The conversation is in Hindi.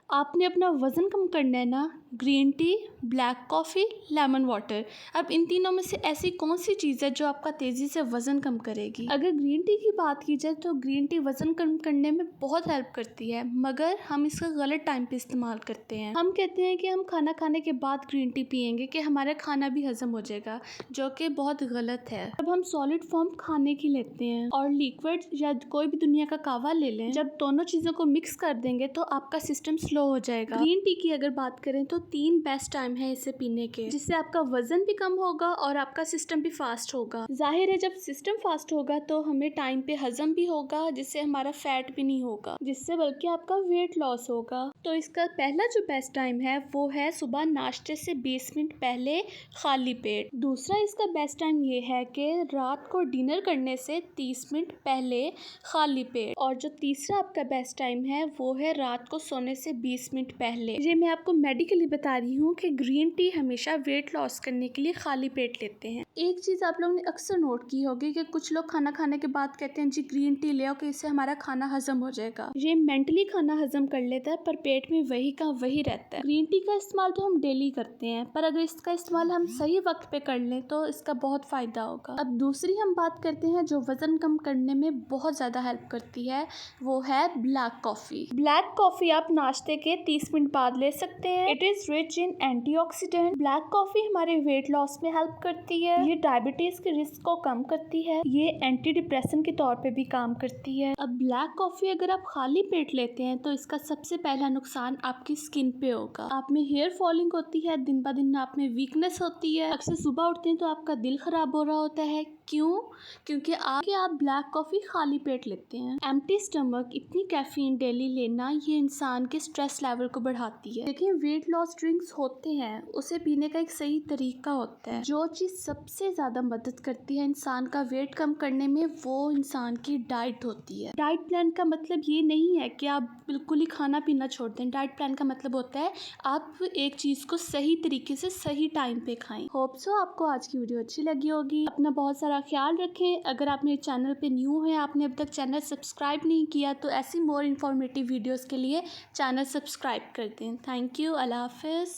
आपने अपना वज़न कम करना है ना, green tea, black coffee, lemon water. अब इन तीनों में से ऐसी कौन सी चीज़ है जो आपका तेज़ी से वज़न कम करेगी? अगर ग्रीन टी की बात की जाए तो ग्रीन टी वज़न कम करने में बहुत हेल्प करती है, मगर हम इसका गलत टाइम पे इस्तेमाल करते हैं। हम कहते हैं कि हम खाना खाने के बाद ग्रीन टी पियेंगे कि हमारा खाना भी हज़म हो जाएगा, जो कि बहुत गलत है। जब हम सॉलिड फॉर्म खाने की लेते हैं और लिक्विड या कोई भी दुनिया का कावा ले लें, जब दोनों चीज़ों को मिक्स कर देंगे तो आपका सिस्टम स्लो हो जाएगा। ग्रीन टी की अगर बात करें तो 3 बेस्ट टाइम है इसे पीने के, जिससे आपका वजन भी कम होगा और आपका सिस्टम भी फास्ट होगा। जाहिर है जब सिस्टम फास्ट होगा तो हमें टाइम पे हजम भी होगा, जिससे हमारा फैट भी नहीं होगा, जिससे बल्कि आपका वेट लॉस होगा। तो इसका पहला जो बेस्ट टाइम है वो है सुबह नाश्ते से 20 मिनट पहले खाली पेट। दूसरा इसका बेस्ट टाइम ये है कि रात को डिनर करने से 30 मिनट पहले खाली पेट। और जो तीसरा आपका बेस्ट टाइम है वो है रात को सोने से 20 मिनट पहले। ये मैं आपको मेडिकली बता रही हूँ कि ग्रीन टी हमेशा वेट लॉस करने के लिए खाली पेट लेते हैं। एक चीज़ आप लोगों ने अक्सर नोट की होगी कि कुछ लोग खाना खाने के बाद कहते हैं जी ग्रीन टी ले आओ कि इससे हमारा खाना हजम हो जाएगा। ये मेंटली खाना हजम कर लेता है पर पेट में वही का वही रहता है। ग्रीन टी का इस्तेमाल तो हम डेली करते हैं, पर अगर इसका इस्तेमाल हम सही वक्त पे कर लें तो इसका बहुत फायदा होगा। अब दूसरी हम बात करते हैं जो वजन कम करने में बहुत ज़्यादा हेल्प करती है, वो है ब्लैक कॉफ़ी। ब्लैक कॉफ़ी आप नाश्ते के 30 मिनट बाद ले सकते हैं। It is rich in antioxidant. Black coffee हमारे वेट लॉस में हेल्प करती है, ये डायबिटीज़ के रिस्क को कम करती है, ये एंटी डिप्रेशन के तौर पे भी काम करती है। अब ब्लैक कॉफ़ी अगर आप खाली पेट लेते हैं तो इसका सबसे पहला नुकसान आपकी स्किन पे होगा। आप में हेयर फॉलिंग होती है, दिन ब दिन आप में वीकनेस होती है, अक्सर सुबह उठते हैं तो आपका दिल खराब हो रहा होता है। क्यों? क्योंकि आप ब्लैक कॉफ़ी खाली पेट लेते हैं। एम्प्टी स्टमक इतनी कैफीन डेली लेना ये इंसान के स्ट्रेस लेवल को बढ़ाती है। देखिए वेट लॉस ड्रिंक्स होते हैं, उसे पीने का एक सही तरीका होता है। जो चीज़ सबसे ज़्यादा मदद करती है इंसान का वेट कम करने में वो इंसान की डाइट होती है। डाइट प्लान का मतलब ये नहीं है कि आप बिल्कुल ही खाना पीना छोड़ दें। डाइट प्लान का मतलब होता है आप एक चीज़ को सही तरीके से सही टाइम पे खाएं। होप सो आपको आज की वीडियो अच्छी लगी होगी। अपना बहुत सारा ख्याल रखें। अगर आप मेरे चैनल पे न्यू हैं, आपने अब तक चैनल सब्सक्राइब नहीं किया तो ऐसी मोर इन्फॉर्मेटिव वीडियोस के लिए चैनल सब्सक्राइब कर दें। Thank you. अल्लाह हाफिज़।